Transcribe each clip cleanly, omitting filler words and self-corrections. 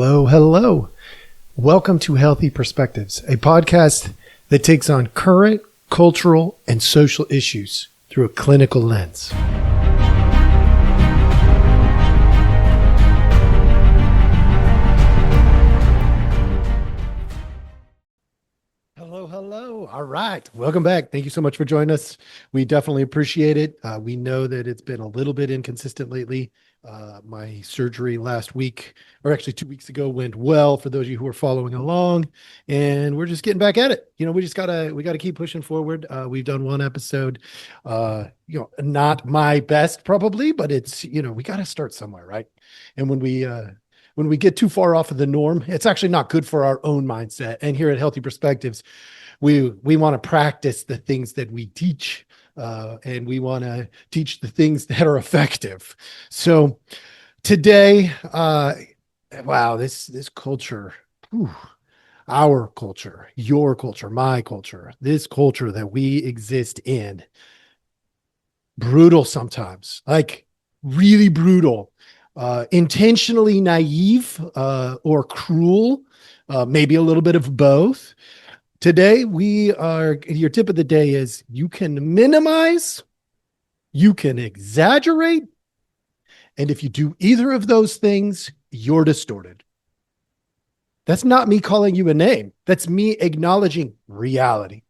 Hello, hello. Welcome to Healthy Perspectives, a podcast that takes on current, cultural, and social issues through a clinical lens. Hello, hello. All right. Welcome back. Thank you so much for joining us. We definitely appreciate it. We know that it's been a little bit inconsistent lately. My surgery last week, or actually 2 weeks ago, went well for those of you who are following along, and we're just getting back at it. We gotta keep pushing forward. We've done one episode, not my best probably, but it's, we got to start somewhere, right? And when we get too far off of the norm, it's actually not good for our own mindset. And here at Healthy Perspectives, we want to practice the things that we teach. And we want to teach the things that are effective. So today, this culture, our culture, your culture, my culture, this culture that we exist in, brutal sometimes, like really brutal, intentionally naive, or cruel, maybe a little bit of both. Today, your tip of the day is you can minimize, you can exaggerate, and if you do either of those things, you're distorted. That's not me calling you a name. That's me acknowledging reality.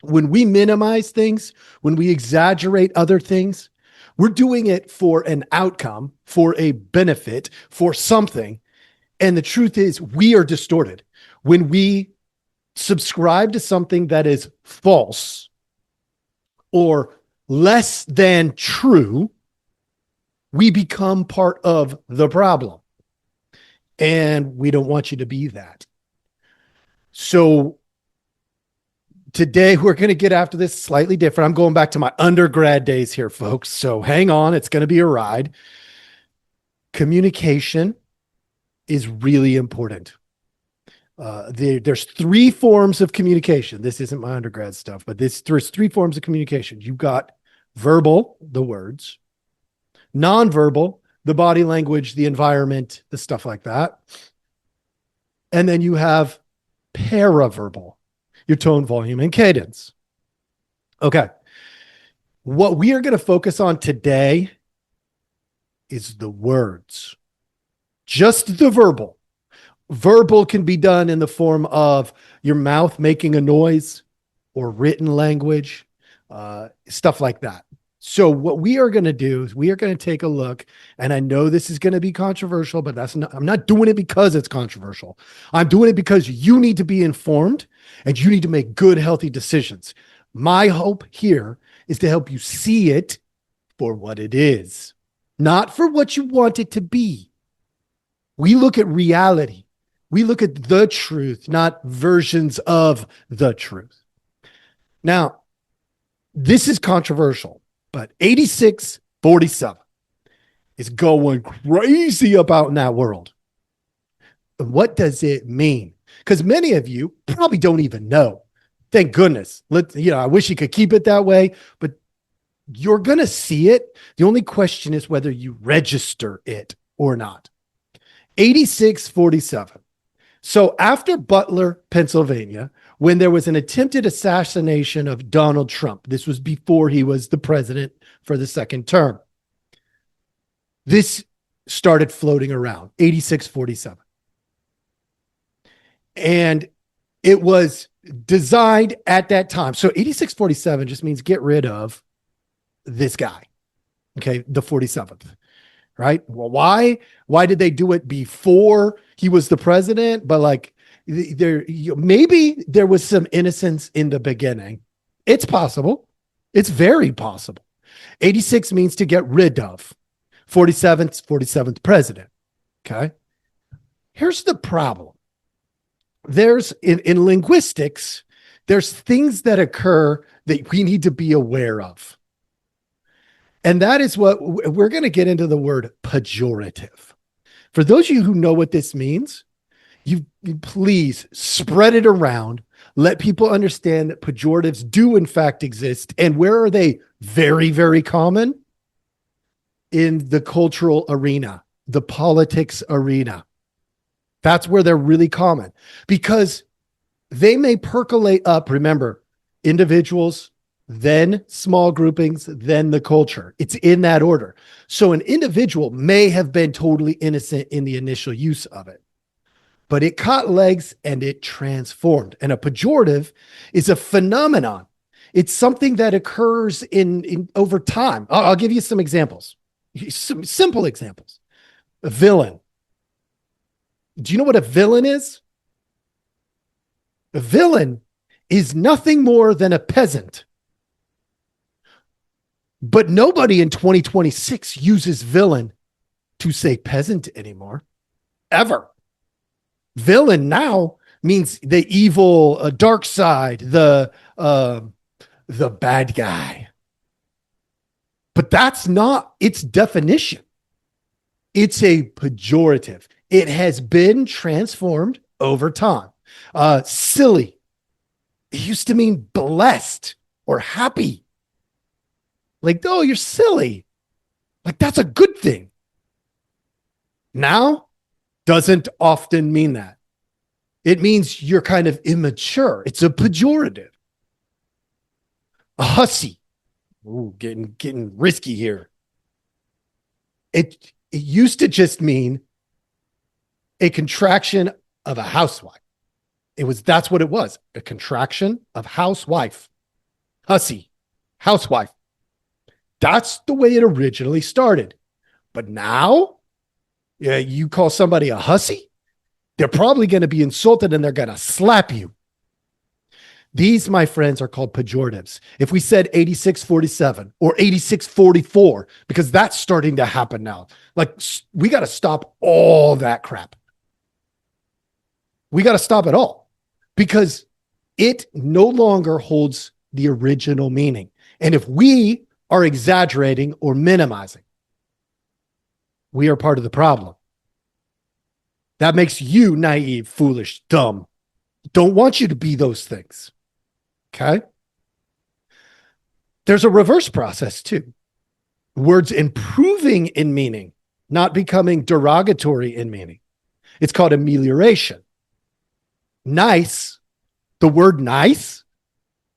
When we minimize things, when we exaggerate other things, we're doing it for an outcome, for a benefit, for something. And the truth is, we are distorted. When we subscribe to something that is false or less than true, we become part of the problem. And we don't want you to be that. So today we're going to get after this slightly different. I'm going back to my undergrad days here, folks. So hang on. It's going to be a ride. Communication is really important. There's three forms of communication. This isn't my undergrad stuff, but there's three forms of communication. You've got verbal, the words, nonverbal, the body language, the environment, the stuff like that. And then you have paraverbal, your tone, volume, and cadence. Okay. What we are going to focus on today is the words, just the verbal. Verbal can be done in the form of your mouth making a noise or written language, stuff like that. So what we are going to do is we are going to take a look, and I know this is going to be controversial, but I'm not doing it because it's controversial. I'm doing it because you need to be informed and you need to make good, healthy decisions. My hope here is to help you see it for what it is, not for what you want it to be. We look at reality. We look at the truth, not versions of the truth. Now, this is controversial, but 8647 is going crazy about in that world. What does it mean? Because many of you probably don't even know. Thank goodness. I wish you could keep it that way, but you're going to see it. The only question is whether you register it or not. 8647. So after Butler, Pennsylvania, when there was an attempted assassination of Donald Trump, this was before he was the president for the second term, this started floating around, 8647. And it was designed at that time. So 8647 just means get rid of this guy, okay, the 47th. Right? Well, why did they do it before he was the president? But maybe there was some innocence in the beginning. It's possible. It's very possible. 86 means to get rid of. 47th president. Okay. Here's the problem. There's in linguistics, there's things that occur that we need to be aware of. And that is what we're going to get into, the word pejorative. For those of you who know what this means, you please spread it around. Let people understand that pejoratives do in fact exist. And where are they very, very common? In the cultural arena, the politics arena. That's where they're really common because they may percolate up. Remember, individuals, then small groupings, then the culture. It's in that order. So an individual may have been totally innocent in the initial use of it, but it caught legs and it transformed. And a pejorative is a phenomenon. It's something that occurs in over time. I'll give you some examples, some simple examples. A villain. Do you know what a villain is? A villain is nothing more than a peasant. But nobody in 2026 uses villain to say peasant anymore, ever. Villain now means the evil, dark side, the bad guy. But that's not its definition. It's a pejorative. It has been transformed over time. Silly. It used to mean blessed or happy. Like, oh, you're silly. Like, that's a good thing. Now, doesn't often mean that. It means you're kind of immature. It's a pejorative. A hussy. Ooh, getting risky here. It used to just mean a contraction of a housewife. That's what it was. A contraction of housewife. Hussy. Housewife. That's the way it originally started. But now, you call somebody a hussy, they're probably going to be insulted and they're going to slap you. These, my friends, are called pejoratives. If we said 8647 or 8644, because that's starting to happen now, like we got to stop all that crap. We got to stop it all because it no longer holds the original meaning. And if we are exaggerating or minimizing, we are part of the problem. That makes you naive, foolish, dumb. Don't want you to be those things. Okay? There's a reverse process too. Words improving in meaning, not becoming derogatory in meaning. It's called amelioration. Nice, the word nice,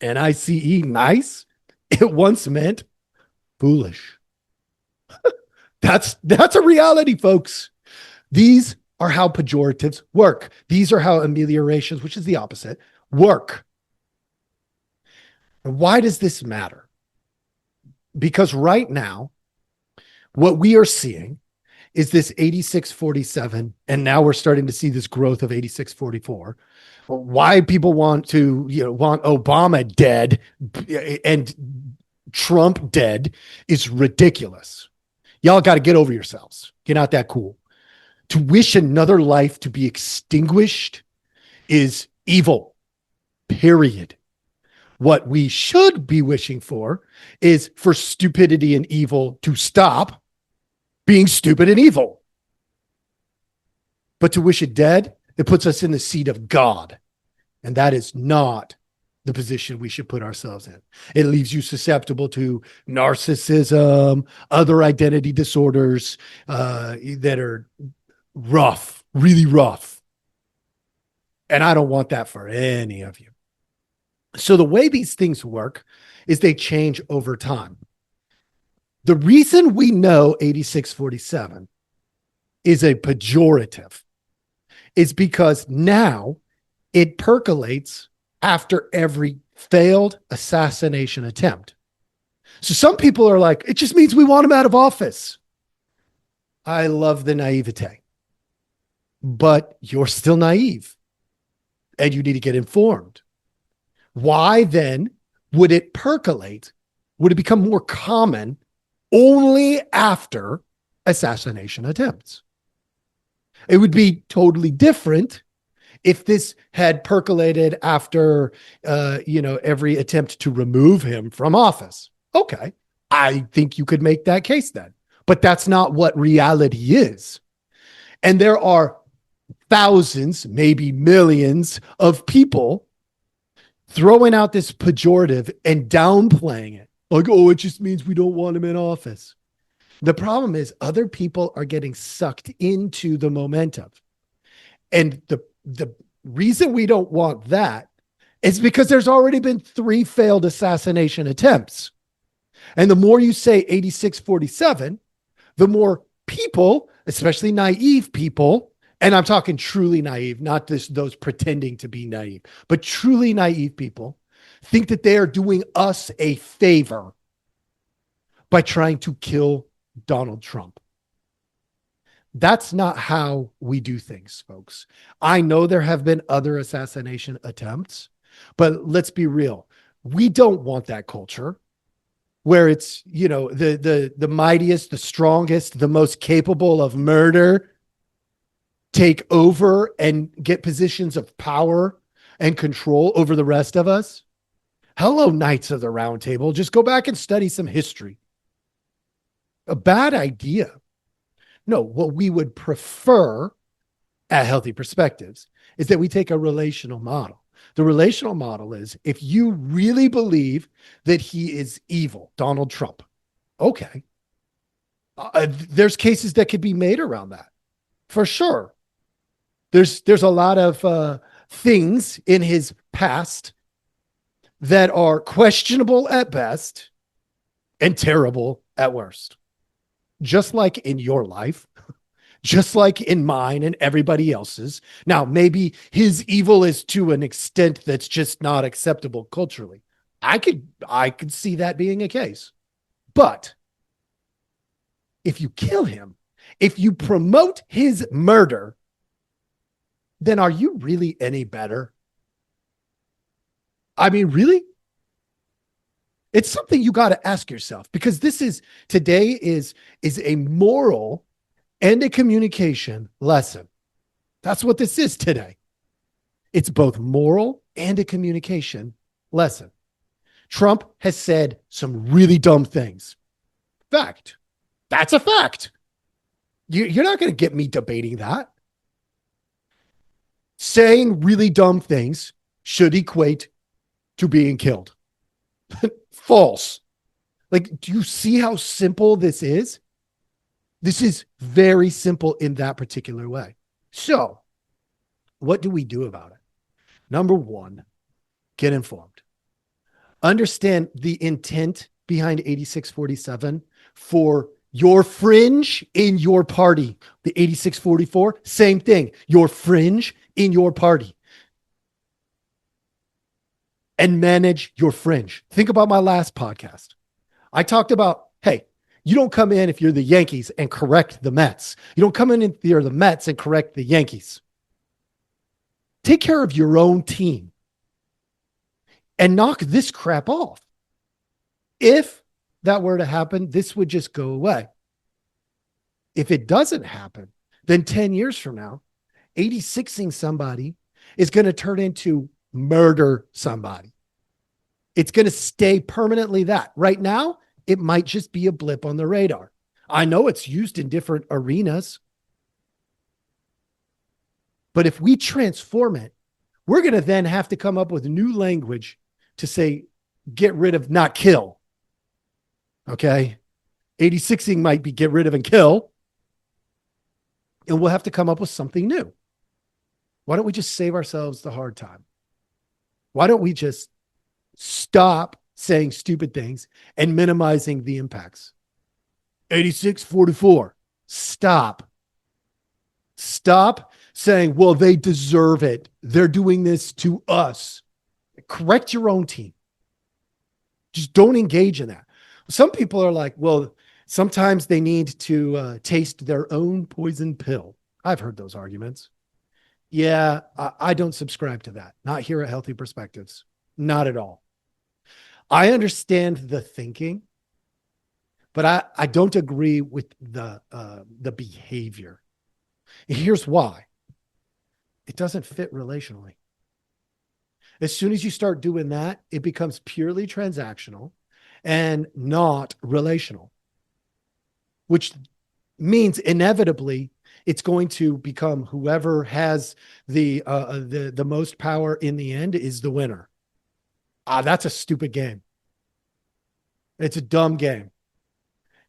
N-I-C-E, nice, it once meant foolish. That's a reality, folks. These are how pejoratives work. These are how ameliorations, which is the opposite, work. And why does this matter? Because right now, what we are seeing is this 8647, and now we're starting to see this growth of 8644. Why people want Obama dead and Trump dead is ridiculous. Y'all got to get over yourselves. You're not that cool. To wish another life to be extinguished is evil, period. What we should be wishing for is for stupidity and evil to stop being stupid and evil. But to wish it dead, it puts us in the seat of God. And that is not the position we should put ourselves in. It leaves you susceptible to narcissism, other identity disorders that are rough, really rough. And I don't want that for any of you. So the way these things work is they change over time. The reason we know 8647 is a pejorative is because now it percolates after every failed assassination attempt. So some people are like, it just means we want him out of office. I love the naivete, but you're still naive and you need to get informed. Why then would it percolate? Would it become more common only after assassination attempts? It would be totally different if this had percolated after, every attempt to remove him from office. Okay, I think you could make that case then, but that's not what reality is. And there are thousands, maybe millions of people throwing out this pejorative and downplaying it. Like, oh, it just means we don't want him in office. The problem is other people are getting sucked into the momentum. And the reason we don't want that is because there's already been 3 failed assassination attempts. And the more you say 8647, the more people, especially naive people, and I'm talking truly naive, not those pretending to be naive, but truly naive people, think that they are doing us a favor by trying to kill Donald Trump. That's not how we do things, folks. I know there have been other assassination attempts, but let's be real. We don't want that culture where it's, the mightiest, the strongest, the most capable of murder take over and get positions of power and control over the rest of us. Hello, Knights of the Round Table. Just go back and study some history. A bad idea. No, what we would prefer at Healthy Perspectives is that we take a relational model. The relational model is, if you really believe that he is evil, Donald Trump, okay, there's cases that could be made around that, for sure. There's a lot of things in his past that are questionable at best and terrible at worst. Just like in your life, just like in mine and everybody else's. Now, maybe his evil is to an extent that's just not acceptable culturally. I could see that being a case. But if you kill him, if you promote his murder, then are you really any better? I mean, really? It's something you got to ask yourself, because today is a moral and a communication lesson. That's what this is today. It's both moral and a communication lesson. Trump has said some really dumb things. Fact. That's a fact. You're not going to get me debating that. Saying really dumb things should equate to being killed. False. Like, do you see how simple this is? This is very simple in that particular way. So, what do we do about it? Number one, get informed. Understand the intent behind 8647 for your fringe in your party. The 8644, same thing. Your fringe in your party. And manage your fringe. Think about my last podcast. I talked about, hey, you don't come in if you're the Yankees and correct the Mets. You don't come in if you're the Mets and correct the Yankees. Take care of your own team and knock this crap off. If that were to happen, this would just go away. If it doesn't happen, then 10 years from now, 86ing somebody is going to turn into murder somebody. It's going to stay permanently that. Right now, it might just be a blip on the radar. I know it's used in different arenas. But if we transform it, we're going to then have to come up with new language to say, get rid of, not kill. Okay? 86ing might be get rid of and kill. And we'll have to come up with something new. Why don't we just save ourselves the hard time? Why don't we just stop saying stupid things and minimizing the impacts? 8644. Stop. Stop saying, well, they deserve it. They're doing this to us. Correct your own team. Just don't engage in that. Some people are like, well, sometimes they need to taste their own poison pill. I've heard those arguments. Yeah, I don't subscribe to that. Not here at Healthy Perspectives. Not at all. I understand the thinking, but I don't agree with the behavior. Here's why. It doesn't fit relationally. As soon as you start doing that, it becomes purely transactional and not relational, which means inevitably it's going to become whoever has the most power in the end is the winner. That's a stupid game. It's a dumb game.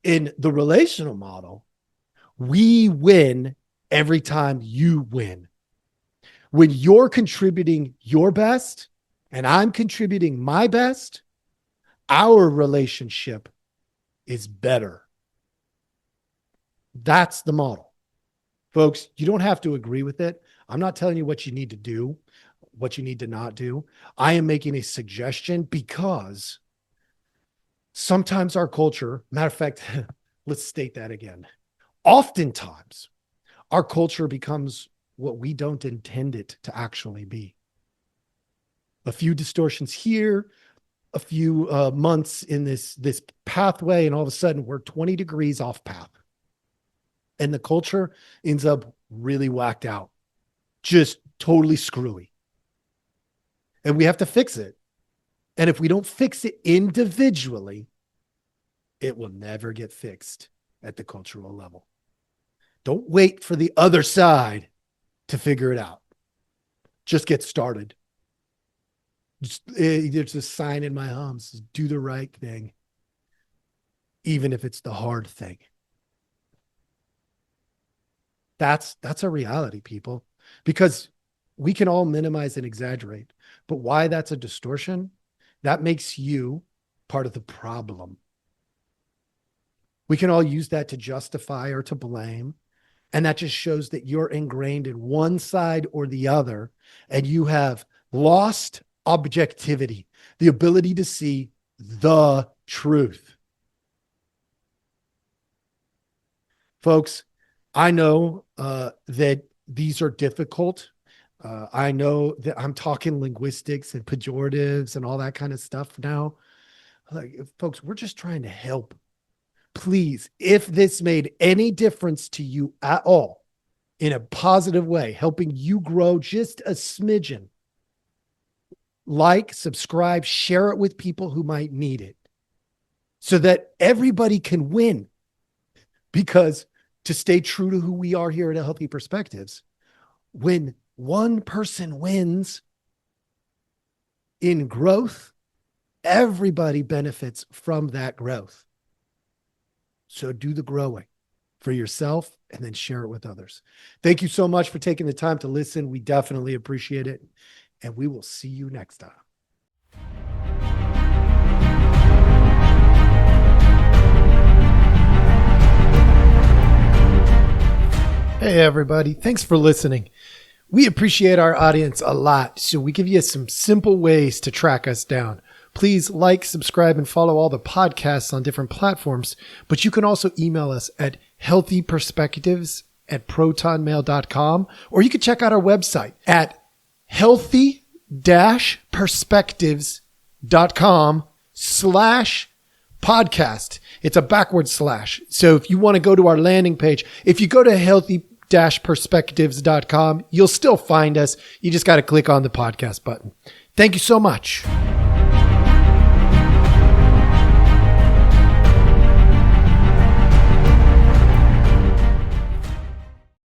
In the relational model, we win every time you win. When you're contributing your best and I'm contributing my best, our relationship is better. That's the model. Folks, you don't have to agree with it. I'm not telling you what you need to do, what you need to not do. I am making a suggestion because sometimes our culture, matter of fact, let's state that again. Oftentimes, our culture becomes what we don't intend it to actually be. A few distortions here, a few months in this pathway, and all of a sudden we're 20 degrees off path. And the culture ends up really whacked out, just totally screwy. And we have to fix it. And if we don't fix it individually, it will never get fixed at the cultural level. Don't wait for the other side to figure it out. Just get started. There's a sign in my home says, do the right thing, even if it's the hard thing. That's a reality, people, because we can all minimize and exaggerate, but why that's a distortion, that makes you part of the problem. We can all use that to justify or to blame. And that just shows that you're ingrained in one side or the other, and you have lost objectivity, the ability to see the truth. Folks, I know that these are difficult. I know that I'm talking linguistics and pejoratives and all that kind of stuff now. Like, folks, we're just trying to help. Please, if this made any difference to you at all in a positive way, helping you grow just a smidgen, like, subscribe, share it with people who might need it so that everybody can win. Because to stay true to who we are here at Healthy Perspectives, when one person wins in growth, everybody benefits from that growth. So do the growing for yourself and then share it with others. Thank you so much for taking the time to listen. We definitely appreciate it. And we will see you next time. Hey, everybody. Thanks for listening. We appreciate our audience a lot, so we give you some simple ways to track us down. Please like, subscribe, and follow all the podcasts on different platforms, but you can also email us at healthyperspectives@protonmail.com, or you can check out our website at healthy-perspectives.com/podcast. It's a backward slash. So if you want to go to our landing page, if you go to healthy-perspectives.com, you'll still find us. You just got to click on the podcast button. Thank you so much.